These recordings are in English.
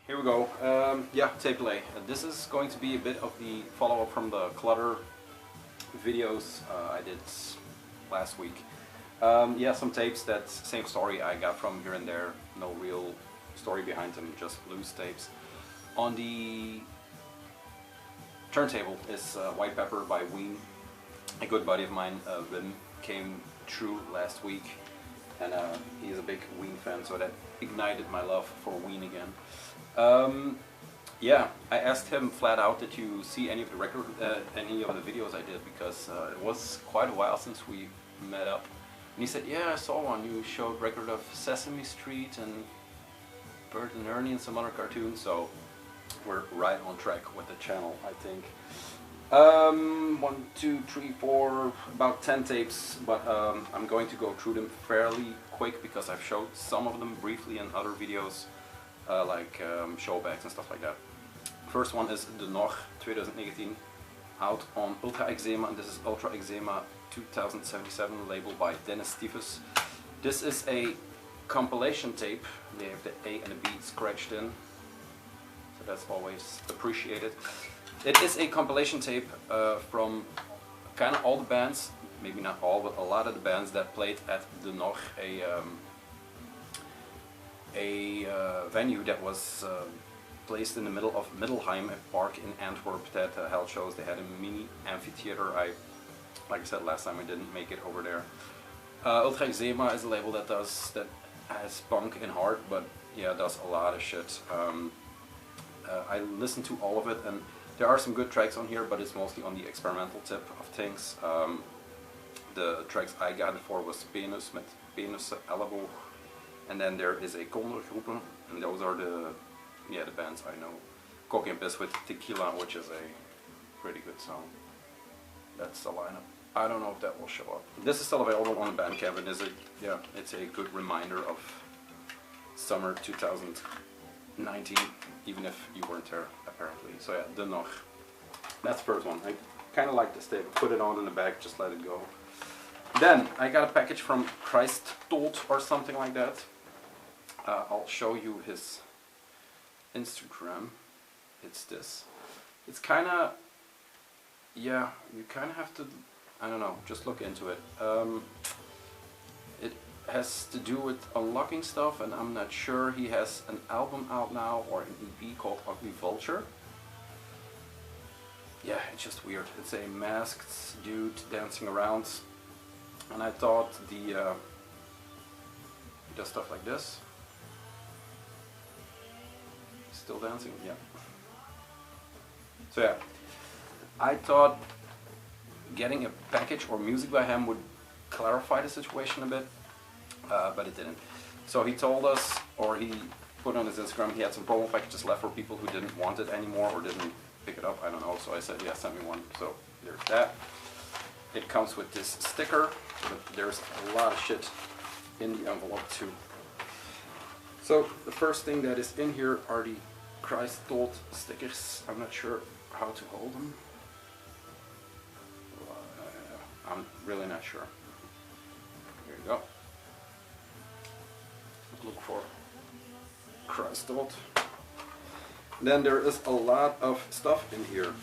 Here we go. Yeah, tape play. This is going to be a bit of the follow-up from the clutter videos I did last week. Yeah, some tapes, that same story I got from here and there. No real story behind them, just loose tapes. On the turntable is White Pepper by Ween. A good buddy of mine, Wim, came through last week, and he's a big Ween fan, so that ignited my love for Ween again. Yeah, I asked him flat out, did you see any of the any of the videos I did, because it was quite a while since we met up. And he said, yeah, I saw one. You showed record of Sesame Street and Bert and Ernie and some other cartoons, so we're right on track with the channel, I think. 1, 2, 3, 4, about 10 tapes, but I'm going to go through them fairly quick because I've showed some of them briefly in other videos, like showbacks and stuff like that. First one is De Nog 2019, out on Ultra Eczema, and this is Ultra Eczema 2077, labeled by Dennis Stevens. This is a compilation tape. They have the A and the B scratched in, so that's always appreciated. It is a compilation tape from kind of all the bands, maybe not all, but a lot of the bands that played at De Nog, a venue that was placed in the middle of Middelheim, a park in Antwerp that held shows. They had a mini amphitheater. Like I said last time, I didn't make it over there. Ultra Eczema is a label that has punk in heart, but yeah, does a lot of shit. I listened to all of it, and there are some good tracks on here, but it's mostly on the experimental tip of things. The tracks I got it for was Penis met Penis Elleboog, and then there is a Kondergroepen, and those are the bands I know. Cocky and Piss with Tequila, which is a pretty good song. That's the lineup. I don't know if that will show up. This is still available on Bandcamp, and it's a good reminder of summer 2019, even if you weren't there apparently. So yeah, De Nog. That's the first one. I kind of like this tape. Put it on in the bag, just let it go. Then I got a package from Christ Told or something like that. I'll show you his Instagram. It's this. It's kind of, yeah, you kind of have to, I don't know, just look into it. It has to do with unlocking stuff, and I'm not sure. He has an album out now, or an EP called Ugly Vulture. Yeah, it's just weird. It's a masked dude dancing around, and I thought he does stuff like this. Still dancing, yeah. So yeah, I thought getting a package or music by him would clarify the situation a bit, but it didn't. So he told us, or he put on his Instagram, he had some promo packages left for people who didn't want it anymore or didn't pick it up, I don't know. So I said, yeah, send me one. So there's that. It comes with this sticker, but there's a lot of shit in the envelope too. So the first thing that is in here are the Christ Told stickers. I'm not sure how to hold them. I'm really not sure. Here you go. Look for Christ Told. Then there is a lot of stuff in here.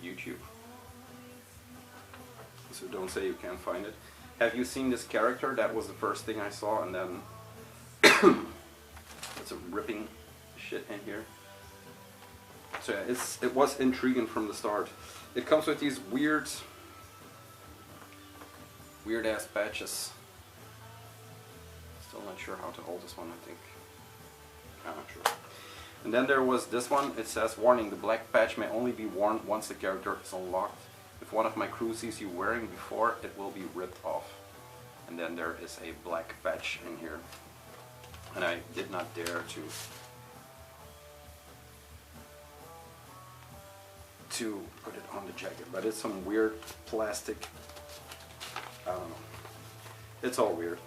YouTube. So don't say you can't find it. Have you seen this character? That was the first thing I saw, and then it's some ripping shit in here. So yeah, it was intriguing from the start. It comes with these weird ass patches. Still not sure how to hold this one, I think. I'm not sure. And then there was this one. It says, warning, the black patch may only be worn once the character is unlocked. If one of my crew sees you wearing before, it will be ripped off. And then there is a black patch in here. And I did not dare to put it on the jacket, but it's some weird plastic, I don't know. It's all weird.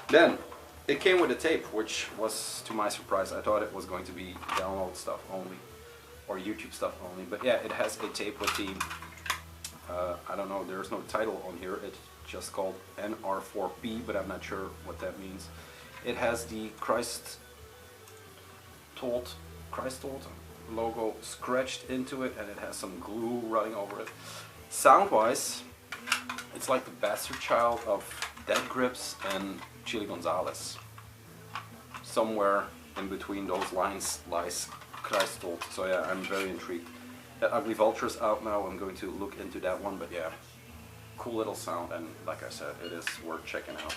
Then it came with a tape, which was, to my surprise, I thought it was going to be download stuff only, or YouTube stuff only. But yeah, it has a tape with the, I don't know, there's no title on here. It's just called NR4P, but I'm not sure what that means. It has the Christ told logo scratched into it, and it has some glue running over it. Sound-wise, it's like the bastard child of Dead Grips and Chili Gonzales. Somewhere in between those lines lies Christ told. So yeah, I'm very intrigued. That Ugly Vulture's out now. I'm going to look into that one, but yeah, cool little sound, and like I said, it is worth checking out.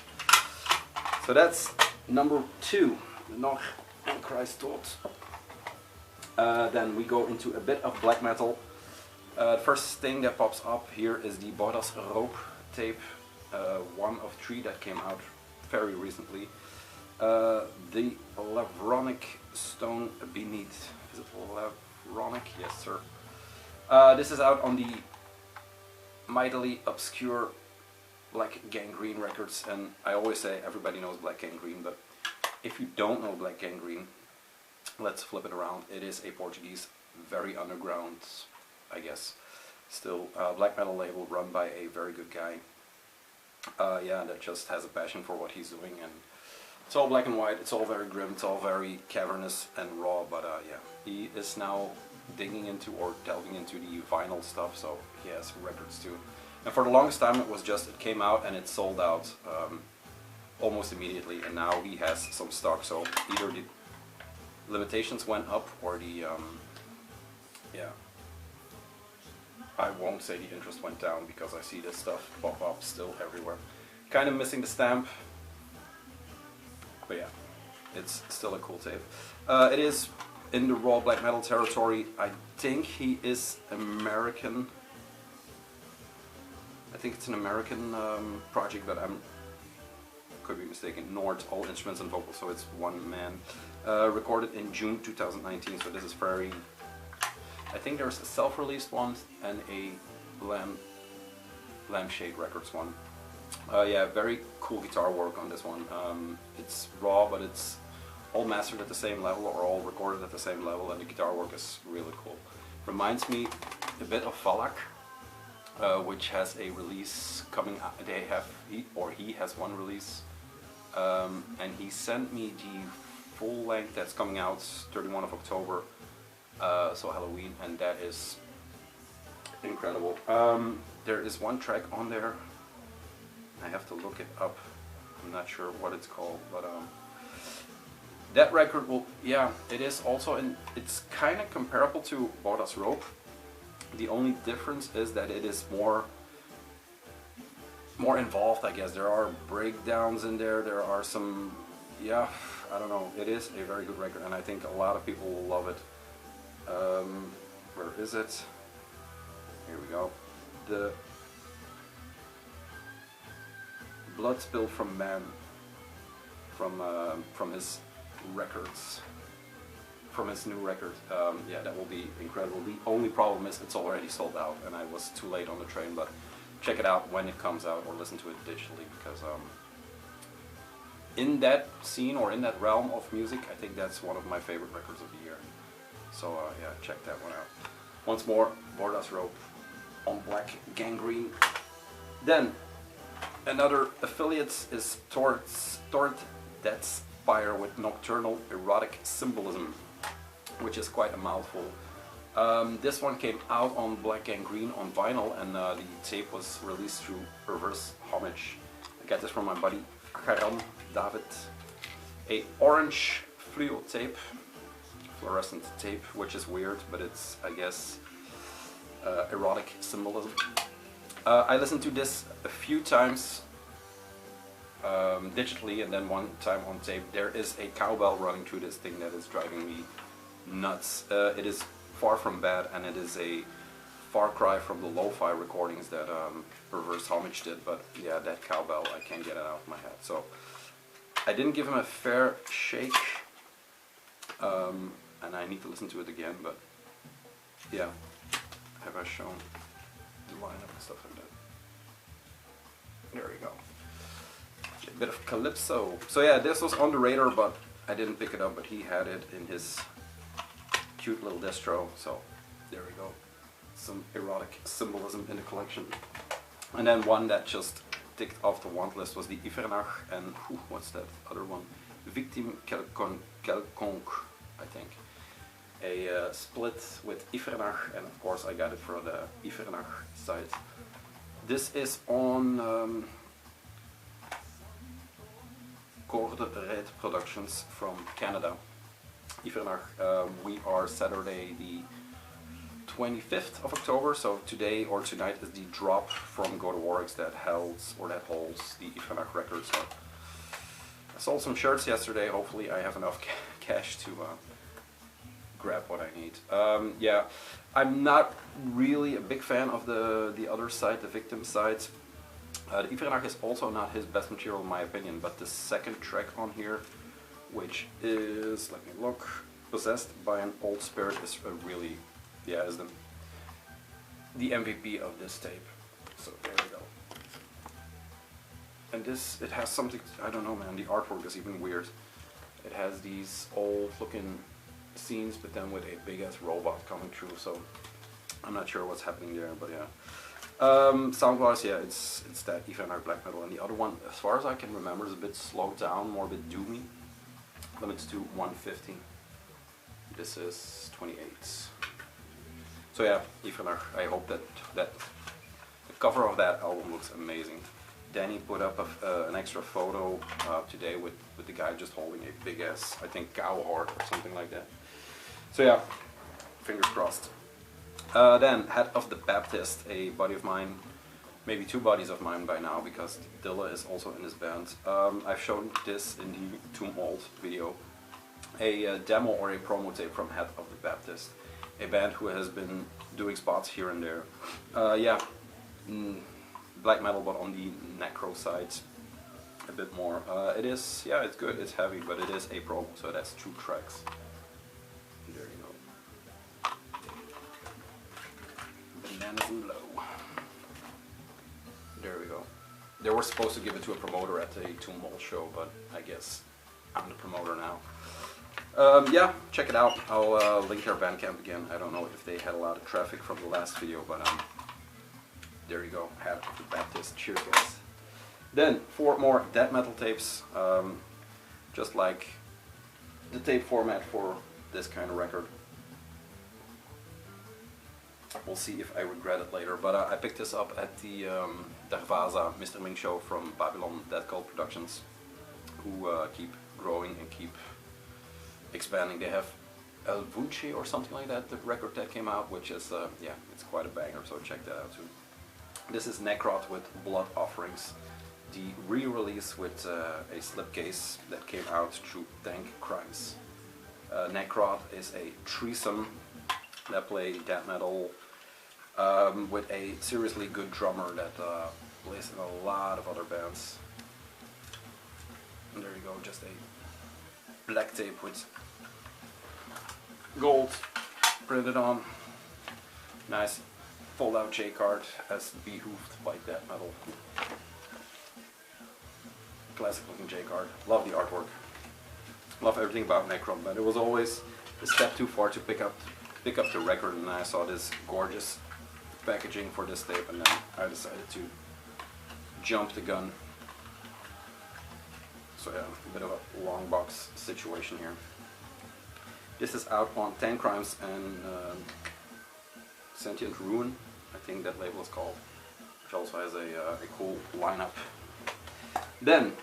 So that's number 2, Noch and Christ told. Then we go into a bit of black metal. The first thing that pops up here is the Bodas Rope tape, 1 of 3 that came out very recently. The Lavronic Stone Beneath. Is it Lavronic? Yes, sir. This is out on the mightily obscure Black Gangrene records, and I always say everybody knows Black Gangrene, but if you don't know Black Gangrene, let's flip it around. It is a Portuguese, very underground, I guess, still black metal label run by a very good guy. Yeah, that just has a passion for what he's doing, and it's all black and white, it's all very grim, it's all very cavernous and raw, but yeah, he is now digging into or delving into the vinyl stuff, so he has records too. And for the longest time it came out and it sold out almost immediately, and now he has some stock, so either the limitations went up or the, yeah, I won't say the interest went down, because I see this stuff pop up still everywhere. Kind of missing the stamp, but yeah, it's still a cool tape. It is in the raw black metal territory. I think he is American. I think it's an American project, but I could be mistaken. Nord, all instruments and vocals, so it's one man. Recorded in June 2019, so this is very... I think there's a self-released one and a Lampshade Records one. Yeah, very cool guitar work on this one. It's raw, but it's all mastered at the same level, or all recorded at the same level, and the guitar work is really cool. Reminds me a bit of Valak, which has a release coming out. He has one release, and he sent me the full length that's coming out 31 of October, so Halloween, and that is incredible. There is one track on there, I have to look it up, I'm not sure what it's called, but that record will, yeah, it is also it's kind of comparable to Bodas Rope. The only difference is that it is more involved, I guess. There are breakdowns in there, there are some, yeah, I don't know, it is a very good record, and I think a lot of people will love it. Where is it? Here we go. The Blood Spill from Man, from his records, from his new record. Yeah, that will be incredible. The only problem is it's already sold out, and I was too late on the train, but check it out when it comes out, or listen to it digitally, because in that scene, or in that realm of music, I think that's one of my favorite records of the year. So yeah, check that one out. Once more, Bodas Rope on Black Gangrene. Then another affiliate is Tord Death's Fire with Nocturnal Erotic Symbolism, which is quite a mouthful. This one came out on Black Gangrene on vinyl, and the tape was released through Perverse Homage. I got this from my buddy Karan David. A orange fluo tape, fluorescent tape, which is weird, but it's, I guess, erotic symbolism. I listened to this a few times digitally, and then one time on tape. There is a cowbell running through this thing that is driving me nuts. It is far from bad, and it is a far cry from the lo-fi recordings that Perverse Homage did, but yeah, that cowbell, I can't get it out of my head. So I didn't give him a fair shake, and I need to listen to it again, but yeah, have I shown the lineup and stuff like that? There we go. A bit of Calypso. So yeah, this was on the radar, but I didn't pick it up, but he had it in his cute little distro, so there we go. Some erotic symbolism in the collection. And then one that just ticked off the want list was the Ivernach, and what's that other one? Victime Quelconque, I think. A split with Ifernach, and of course I got it for the Ifernach site. This is on Corde Red Productions from Canada. Ifernach, we are Saturday the 25th of October, so today or tonight is the drop from Go to Warwick's that holds the Ifernach records. So I sold some shirts yesterday. Hopefully I have enough cash to grab what I need. Yeah, I'm not really a big fan of the other side, the Victim side. The Ifernach is also not his best material in my opinion, but the second track on here, which is, let me look, Possessed by an Old Spirit, is a really, yeah, is the MVP of this tape. So there we go. And this, it has something, I don't know man, the artwork is even weird. It has these old looking scenes, but then with a big ass robot coming through, so I'm not sure what's happening there, but yeah. Sound wise, yeah, it's that Ifernach black metal, and the other one, as far as I can remember, is a bit slowed down, more a bit doomy. Limits to 150. This is 28. So yeah, Ifernach, I hope that the cover of that album looks amazing. Danny put up an extra photo today with the guy just holding a big ass, I think, cow heart or something like that. So yeah, fingers crossed. Then Head of the Baptist, a buddy of mine, maybe two buddies of mine by now, because Dilla is also in this band. I've shown this in the Tomb Old video, a demo or a promo tape from Head of the Baptist, a band who has been doing spots here and there. Yeah, black metal, but on the necro side a bit more. It is, yeah, it's good, it's heavy, but it is a promo, so that's 2 tracks. There you go. Bananas and Low. There we go. They were supposed to give it to a promoter at the Tomb Old show, but I guess I'm the promoter now. Yeah, check it out. I'll link their Bandcamp again. I don't know if they had a lot of traffic from the last video, but there you go. Head of the Baptist. Cheers, guys. Then 4 more death metal tapes, just like the tape format for this kind of record. We'll see if I regret it later, but I picked this up at the Darvaza Mr. Ming show from Babylon Death Cult Productions, who keep growing and keep expanding. They have El Vuce or something like that, the record that came out, which is, yeah, it's quite a banger, so check that out too. This is Necrot with Blood Offerings, the re-release with a slipcase that came out through Dank Crimes. Necrot is a threesome that play death metal with a seriously good drummer that plays in a lot of other bands. And there you go, just a black tape with gold printed on. Nice fold out J card as behooved by death metal. Classic looking J card. Love the artwork. Love everything about Necron, but it was always a step too far to pick up the record, and I saw this gorgeous packaging for this tape, and then I decided to jump the gun. So yeah, a bit of a long box situation here. This is out on 10 Crimes and Sentient Ruin, I think that label is called, which also has a cool lineup. Then,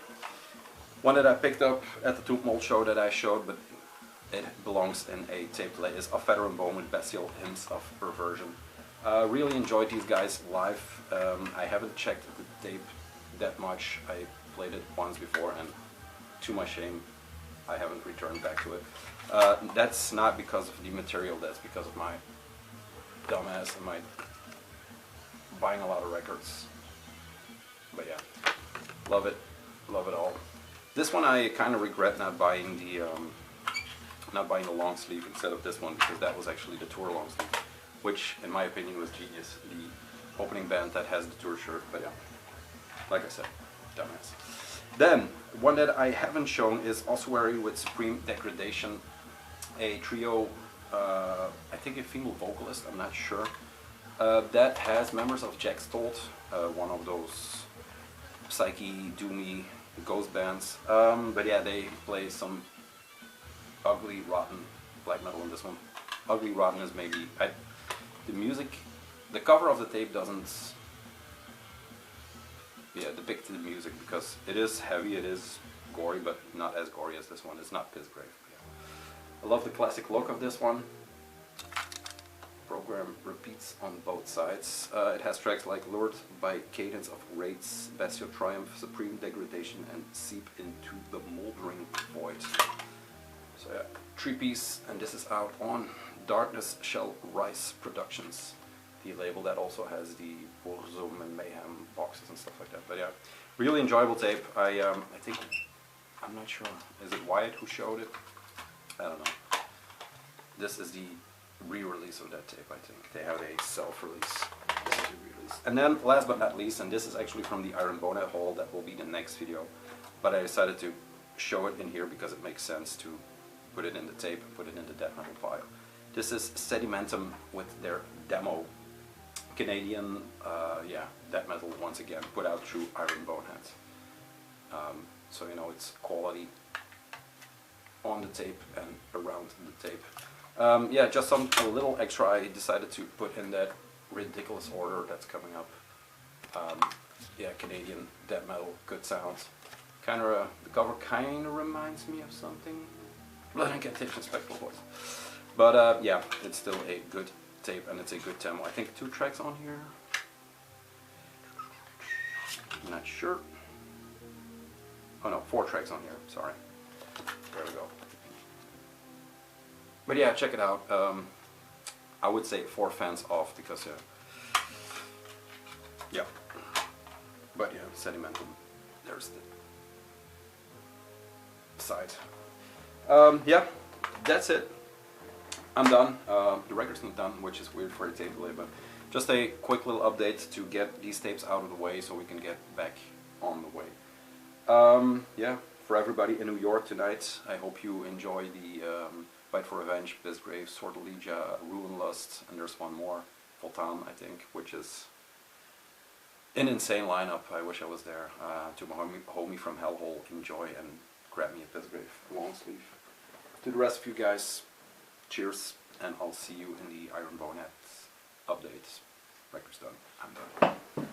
one that I picked up at the Tomb Mold show that I showed, but it belongs in a tape delay, is Of Feather and Bone with Bestial Hymns of Perversion. Really enjoyed these guys live. I haven't checked the tape that much. I played it once before, and to my shame, I haven't returned back to it. That's not because of the material, that's because of my dumbass and my buying a lot of records. But yeah, love it all. This one I kind of regret not buying the long sleeve instead of this one, because that was actually the tour long sleeve, which in my opinion was genius. The opening band that has the tour shirt, but yeah, like I said, dumbass. Then, one that I haven't shown is Ossuary with Supreme Degradation, a trio, I think a female vocalist, I'm not sure, that has members of Jack Stolt, one of those psyche, doomy ghost bands. But yeah, they play some ugly, rotten black metal in this one. Ugly, rotten is maybe... the music... The cover of the tape doesn't... yeah, depict the music, because it is heavy, it is gory, but not as gory as this one. It's not Pissgrave. Yeah. I love the classic look of this one. Program repeats on both sides. It has tracks like Lured by Cadence of Raids, Bestial Triumph, Supreme Degradation, and Seep into the Moldering Void. So yeah, 3-piece, and this is out on Darkness Shall Rise Productions, the label that also has the Burzum and Mayhem boxes and stuff like that. But yeah, really enjoyable tape. I think, I'm not sure, is it Wyatt who showed it? I don't know. This is the re-release of that tape, I think. They have a self-release. This is the re-release. And then, last but not least, and this is actually from the Iron Bonehead haul, that will be the next video, but I decided to show it in here because it makes sense to put it in the tape and put it in the death metal file. This is Sedimentum with their demo. Canadian, yeah, death metal once again, put out through Iron Bonehead. So you know, it's quality on the tape and around the tape. Yeah, just a little extra I decided to put in that ridiculous order that's coming up. Yeah, Canadian death metal, good sounds. The cover kind of reminds me of something. Blood Incantation, Spectral Voice. But yeah, it's still a good tape and it's a good demo. I think 2 tracks on here. I'm not sure. Oh no, 4 tracks on here, sorry. There we go. But yeah, check it out. I would say 4 fans off because yeah. But yeah, Sedimentum. There's the side. Yeah, that's it. I'm done. The record's not done, which is weird for a tape delay, but just a quick little update to get these tapes out of the way so we can get back on the way. Yeah, for everybody in New York tonight, I hope you enjoy the Fight for Revenge, Pissgrave, Sortillegia, Ruin Lust, and there's one more, Voltan, I think, which is an insane lineup. I wish I was there. To my homie from Hellhole, enjoy and grab me a Pissgrave long sleeve. To the rest of you guys, cheers, and I'll see you in the Iron Bonehead updates. Record's done. I'm done.